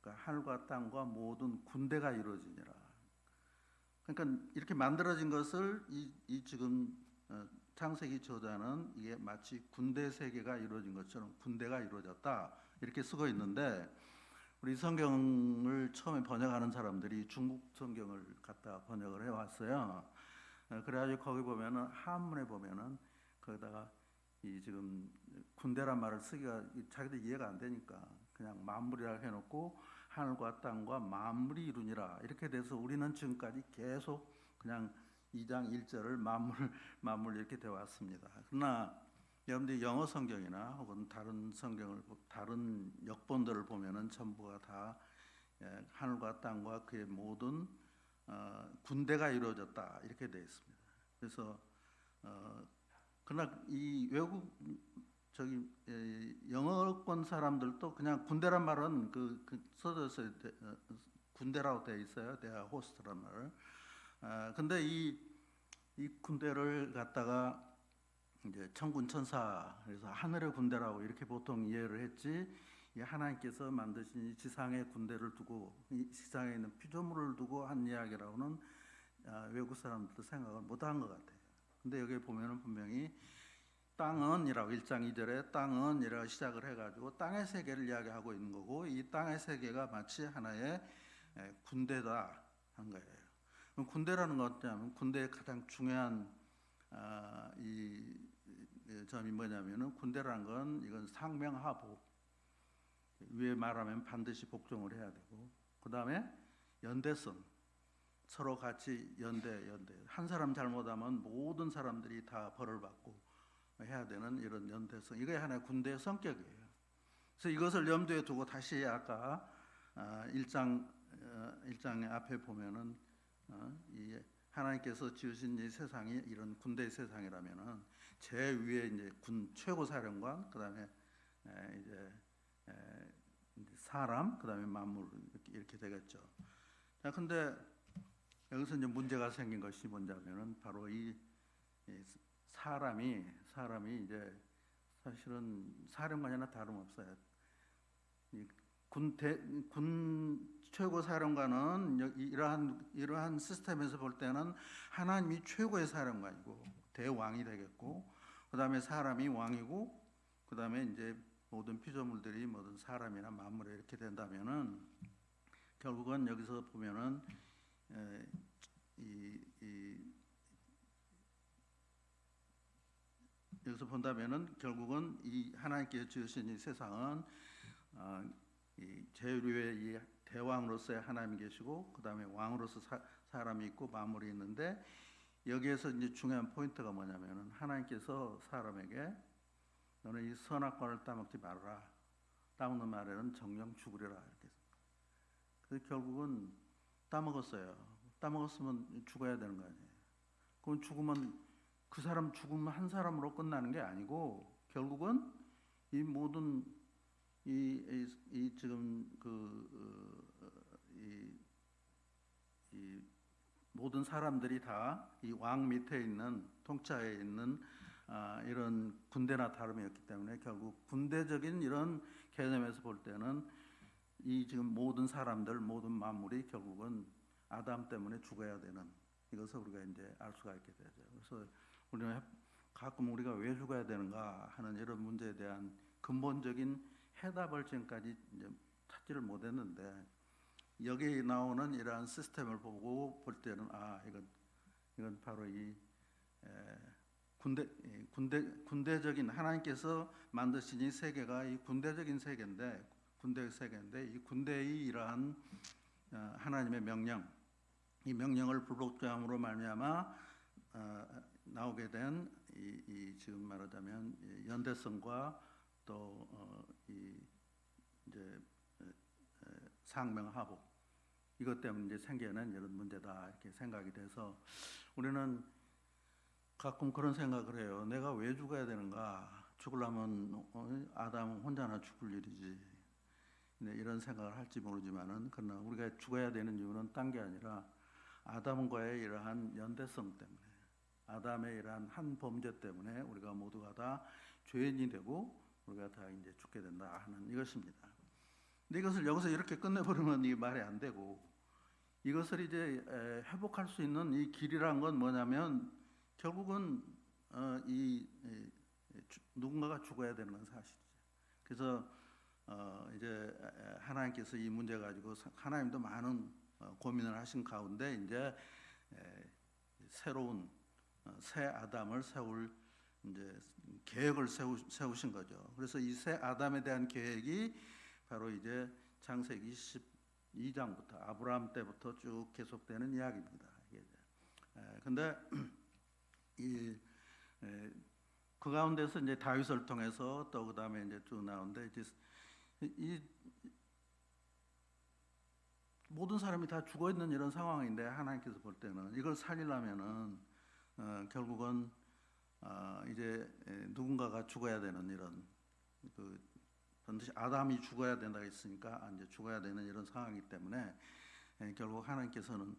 그러니까 하늘과 땅과 모든 군대가 이루어지니라. 그러니까 이렇게 만들어진 것을 이 지금 창세기 저자는 이게 마치 군대 세계가 이루어진 것처럼 군대가 이루어졌다 이렇게 쓰고 있는데 우리 성경을 처음에 번역하는 사람들이 중국 성경을 갖다 번역을 해왔어요. 그래가지고 거기 보면은 한문에 보면은 거기다가 이 지금 군대란 말을 쓰기가 자기들 이해가 안 되니까 그냥 만물이라 해놓고 하늘과 땅과 만물이 이루니라 이렇게 돼서 우리는 지금까지 계속 그냥 2장 1절을 만물 이렇게 되어 왔습니다. 그러나 여러분들이 영어 성경이나 혹은 다른 성경을 다른 역본들을 보면은 전부가 다 하늘과 땅과 그의 모든 군대가 이루어졌다 이렇게 되어 있습니다. 그래서 그러나 이 외국 영어권 사람들도 그냥 군대란 말은 써져서 군대라고 되어 있어요. 대하 호스트란 말. 근데 이 군대를 갖다가 이제 천군 천사 그래서 하늘의 군대라고 이렇게 보통 이해를 했지. 이 하나님께서 만드신 이 지상의 군대를 두고 이 지상에 있는 피조물을 두고 한 이야기라고는 외국 사람들도 생각을 못한 것 같아요. 근데 여기 보면은 분명히 땅은이라고 1장 2절에 땅은이라고 시작을 해가지고 땅의 세계를 이야기하고 있는 거고 이 땅의 세계가 마치 하나의 군대다 한 거예요. 그럼 군대라는 건 어떠냐면 군대의 가장 중요한 이 점이 뭐냐면은 군대라는 건 이건 상명하복 위에 말하면 반드시 복종을 해야 되고 그 다음에 연대성 서로 같이 연대 한 사람 잘못하면 모든 사람들이 다 벌을 받고 해야 되는 이런 연대성 이게 하나의 군대의 성격이에요. 그래서 이것을 염두에 두고 다시 아까 1장 앞에 보면은 이 하나님께서 지으신 이 세상이 이런 군대의 세상이라면은 제위에 이제 군 최고 사령관 그다음에 이제 사람 그다음에 만물 이렇게 되겠죠. 자, 근데 여기서 이제 문제가 생긴 것이 뭔냐면은 바로 이 사람이 이제 사실은 사령관이나 다름없어요. 군 최고 사령관은 이러한 시스템에서 볼 때는 하나님이 최고의 사령관이고 대왕이 되겠고 그다음에 사람이 왕이고 그다음에 이제 모든 피조물들이 모든 사람이나 만물이 이렇게 된다면은 결국은 여기서 보면은 여기서 본다면은 결국은 이 하나님께서 지으신 이 세상은 이 제류의 이 대왕으로서의 하나님이 계시고 그다음에 왕으로서 사람이 있고 만물이 있는데 여기에서 이제 중요한 포인트가 뭐냐면은 하나님께서 사람에게 너는 이 선악과를 따먹지 말아라. 따먹는 말에는 정령 죽으리라 이렇게. 그래서 결국은 따먹었어요. 따먹었으면 죽어야 되는 거 아니에요. 그럼 죽으면 그 사람 죽으면 한 사람으로 끝나는 게 아니고 결국은 이 모든 이 지금 이 모든 사람들이 다 이 왕 밑에 있는 통치하에 있는 이런 군대나 다름이 없기 때문에 결국 군대적인 이런 개념에서 볼 때는 이 지금 모든 사람들 모든 만물이 결국은 아담 때문에 죽어야 되는 이것을 우리가 이제 알 수가 있게 되죠. 그래서 우리는 가끔 우리가 왜 죽어야 되는가 하는 이런 문제에 대한 근본적인 해답을 지금까지 이제 찾지를 못했는데 여기 나오는 이러한 시스템을 보고 볼 때는 이건 바로 이 군대적인 하나님께서 만드신 이 세계가 이 군대적인 세계인데 이 군대의 이러한 하나님의 명령, 이 명령을 불복함으로 말미암아 나오게 된 이 지금 말하자면 연대성과 또 이제 상명하복 이것 때문에 이제 생기는 이런 문제다 이렇게 생각이 돼서 우리는 가끔 그런 생각을 해요. 내가 왜 죽어야 되는가? 죽으려면 아담은 혼자나 죽을 일이지. 이런 생각을 할지 모르지만은 그러나 우리가 죽어야 되는 이유는 딴 게 아니라 아담과의 이러한 연대성 때문에 아담의 이러한 한 범죄 때문에 우리가 모두가 다 죄인이 되고 우리가 다 이제 죽게 된다 하는 이것입니다. 근데 이것을 여기서 이렇게 끝내버리면 이 말이 안 되고 이것을 이제 회복할 수 있는 이 길이란 건 뭐냐면 결국은 누군가가 죽어야 되는 건 사실이죠. 그래서 이제 하나님께서 이 문제 가지고 하나님도 많은 고민을 하신 가운데 이제 새로운 새 아담을 세울 이제 계획을 세우신 거죠. 그래서 이 새 아담에 대한 계획이 바로 이제 창세기 12장부터 아브라함 때부터 쭉 계속되는 이야기입니다. 근데 그 가운데서 이제 다윗을 통해서 또 그다음에 이제 쭉 나오는데 이제 이 모든 사람이 다 죽어 있는 이런 상황인데 하나님께서 볼 때는 이걸 살리려면은 결국은 이제 누군가가 죽어야 되는 이런 반드시 아담이 죽어야 된다 했으니까 이제 죽어야 되는 이런 상황이기 때문에 결국 하나님께서는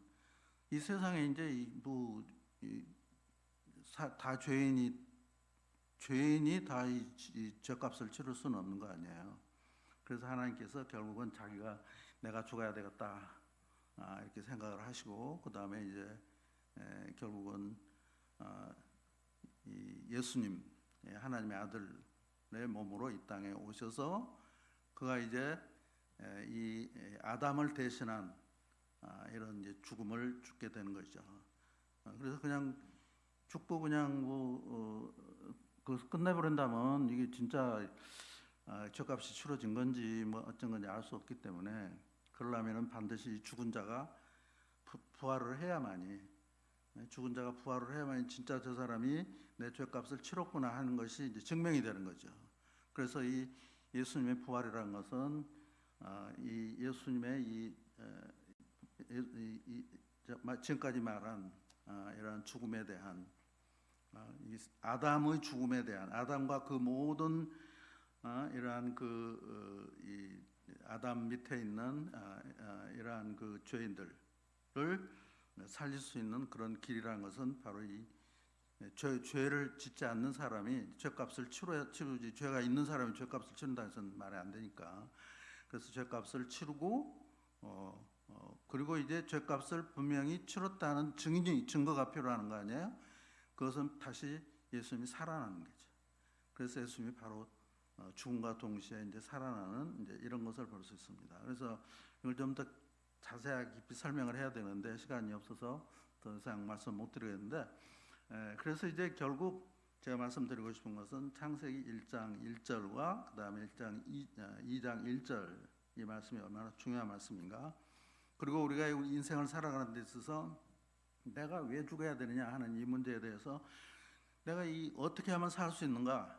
이 세상에 이제 다 죄인이 다 이 죄값을 치를 수는 없는 거 아니에요. 그래서 하나님께서 결국은 자기가 내가 죽어야 되겠다 이렇게 생각을 하시고 그 다음에 이제 결국은 이 예수님 하나님의 아들의 몸으로 이 땅에 오셔서 그가 이제 이 아담을 대신한 이런 이제 죽음을 죽게 되는 것이죠. 그래서 그냥 죽고 그냥 그 끝내버린다면 이게 진짜 죄값이 치러진 건지 뭐 어쩐 건지 알 수 없기 때문에 그러려면은 반드시 죽은 자가 부활을 해야만이 진짜 저 사람이 내 죄값을 치렀구나 하는 것이 이제 증명이 되는 거죠. 그래서 이 예수님의 부활이라는 것은 이 예수님의 지금까지 말한 이러한 죽음에 대한 이 아담의 죽음에 대한 아담과 그 모든 이러한 이 아담 밑에 있는 이러한 그 죄인들을 살릴 수 있는 그런 길이라는 것은 바로 이 죄를 짓지 않는 사람이 죄값을 치르지 죄가 있는 사람이 죄값을 치른다 해서는 말이 안 되니까 그래서 죄값을 치르고 그리고 이제 죄값을 분명히 치렀다는 증거가 필요한 거 아니에요? 그것은 다시 예수님이 살아나는 거죠. 그래서 예수님이 바로 죽음과 동시에 이제 살아나는 이제 이런 것을 볼 수 있습니다. 그래서 이걸 좀 더 자세하게 깊이 설명을 해야 되는데 시간이 없어서 더 이상 말씀 못 드리겠는데 그래서 이제 결국 제가 말씀드리고 싶은 것은 창세기 1장 1절과 그 다음에 2장 1절 이 말씀이 얼마나 중요한 말씀인가. 그리고 우리가 인생을 살아가는 데 있어서 내가 왜 죽어야 되느냐 하는 이 문제에 대해서 내가 어떻게 하면 살 수 있는가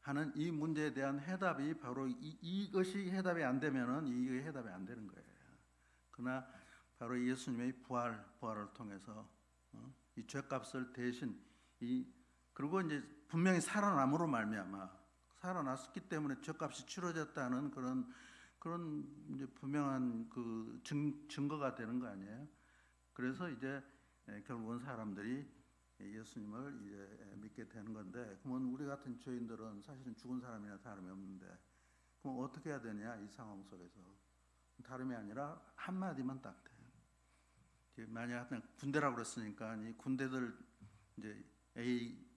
하는 이 문제에 대한 해답이 바로 이것이 해답이 안 되면은 이게 해답이 안 되는 거예요. 그러나 바로 예수님의 부활을 통해서 이 죄값을 대신 그리고 이제 분명히 살아남으로 말미암아 살아났기 때문에 죗값이 치러졌다는 그런 이제 분명한 그 증거가 되는 거 아니에요? 그래서 이제 결국은 사람들이 예수님을 이제 믿게 되는 건데, 그러면 우리 같은 죄인들은 사실은 죽은 사람이나 다름이 없는데, 그럼 어떻게 해야 되냐 이 상황 속에서? 다름이 아니라 한 마디만 딱 돼요. 만약 군대라고 그랬으니까 이 군대들 이제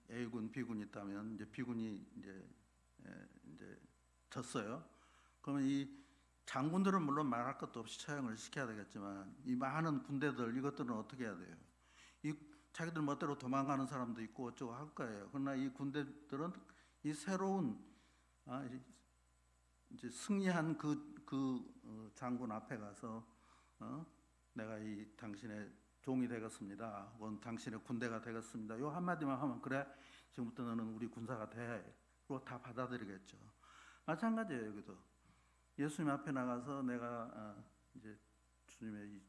A군, B군이 있다면 이제 B군이 이제 졌어요. 그러면 이 장군들은 물론 말할 것도 없이 처형을 시켜야 되겠지만, 이 많은 군대들 이것들은 어떻게 해야 돼요? 이 자기들 멋대로 도망가는 사람도 있고 어쩌고 할 거예요. 그러나 이 군대들은 이 새로운 이제 승리한 장군 앞에 가서 내가 이 당신의 종이 되겠습니다. 혹은 당신의 군대가 되겠습니다. 요 한마디만 하면 그래, 지금부터 너는 우리 군사가 돼. 그리고 다 받아들이겠죠. 마찬가지예요. 여기도 예수님 앞에 나가서 내가 이제 주님의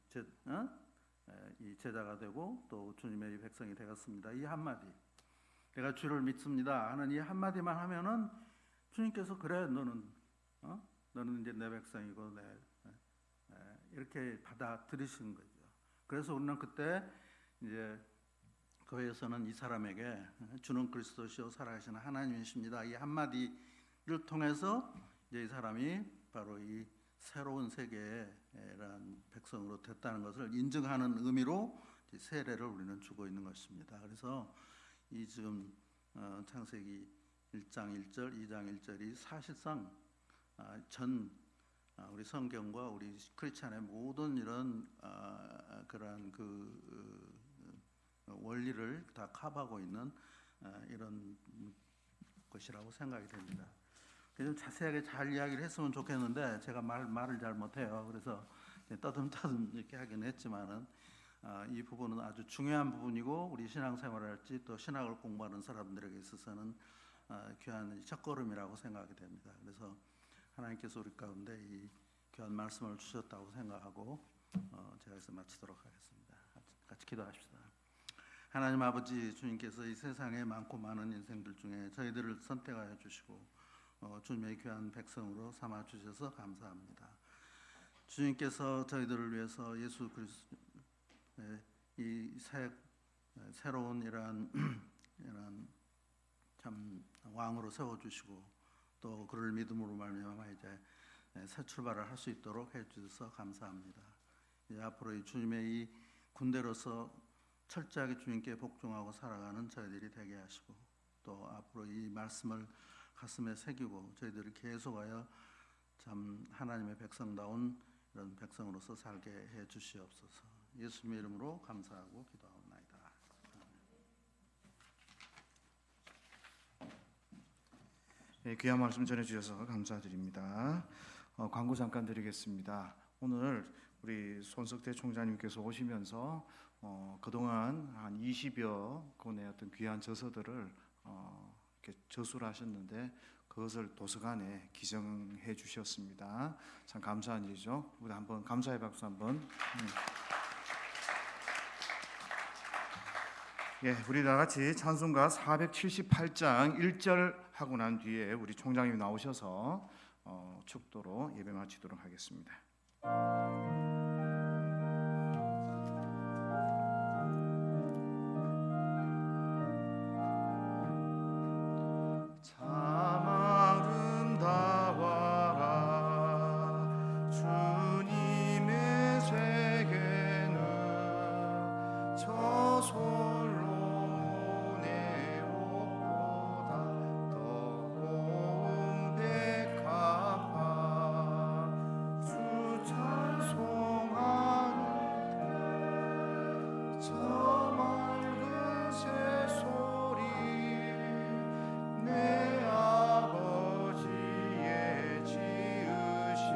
이 제자가 되고 또 주님의 백성이 되겠습니다. 이 한마디, 내가 주를 믿습니다 하는 이 한마디만 하면은 주님께서 그래, 너는 이제 내 백성이고 이렇게 받아들이시는 거죠. 그래서 우리는 그때 이제 교회에서는 이 사람에게 주는 그리스도시요 살아계신 하나님이십니다, 이 한마디를 통해서 이제 이 사람이 바로 이 새로운 세계란 백성으로 됐다는 것을 인증하는 의미로 세례를 우리는 주고 있는 것입니다. 그래서 이 지금 창세기 1장 1절, 2장 1절이 사실상 우리 성경과 우리 크리스찬의 모든 이런 그러한 원리를 다 커버하고 있는 이런 것이라고 생각이 됩니다. 좀 자세하게 잘 이야기를 했으면 좋겠는데 제가 말을 잘 못해요. 그래서 떠듬떠듬 이렇게 하긴 했지만은 이 부분은 아주 중요한 부분이고, 우리 신앙생활을 할지 또 신학을 공부하는 사람들에게 있어서는 귀한 첫걸음이라고 생각이 됩니다. 그래서 하나님께서 우리 가운데 이 귀한 말씀을 주셨다고 생각하고 제가 여기서 마치도록 하겠습니다. 같이 기도합시다. 하나님 아버지, 주님께서 이 세상에 많고 많은 인생들 중에 저희들을 선택하여 주시고 주님의 귀한 백성으로 삼아 주셔서 감사합니다. 주님께서 저희들을 위해서 예수 그리스도의 이 새로운 이러한 참 왕으로 세워 주시고 또 그를 믿음으로 말미암아 이제 새 출발을 할 수 있도록 해 주셔서 감사합니다. 이제 앞으로 이 주님의 이 군대로서 철저하게 주님께 복종하고 살아가는 저희들이 되게 하시고, 또 앞으로 이 말씀을 가슴에 새기고 저희들이 계속하여 참 하나님의 백성다운 이런 백성으로서 살게 해 주시옵소서. 예수님의 이름으로 감사하고 기도하옵나이다. 예, 귀한 말씀 전해주셔서 감사드립니다. 광고 잠깐 드리겠습니다. 오늘 우리 손석태 총장님께서 오시면서 그동안 한 20여 권의 어떤 귀한 저서들을 이렇게 저수를 하셨는데 그것을 도서관에 기증해 주셨습니다. 참 감사한 일이죠. 우리 한번 감사의 박수 한번. 예, 우리 다 같이 찬송가 478장 1절 하고 난 뒤에 우리 총장님이 나오셔서 축도로 예배 마치도록 하겠습니다. 참 아름다워라 주님의 세계는 저 솔로 내 옷보다 더 고운 백합화 주 찬송하는 저 맑은 새소리 내 아버지의 지으신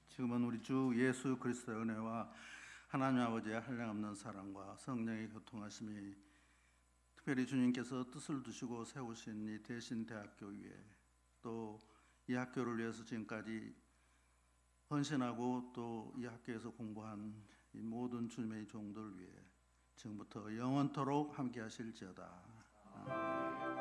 지금은 우리 주 예수 그리스도의 은혜와 하나님 아버지의 한량없는 사랑과 성령의 교통하심이 특별히 주님께서 뜻을 두시고 세우신 이 대신대학교 위에, 또 이 학교를 위해서 지금까지 헌신하고 또 이 학교에서 공부한 이 모든 주님의 종들 위해 지금부터 영원토록 함께하실지어다. 아멘.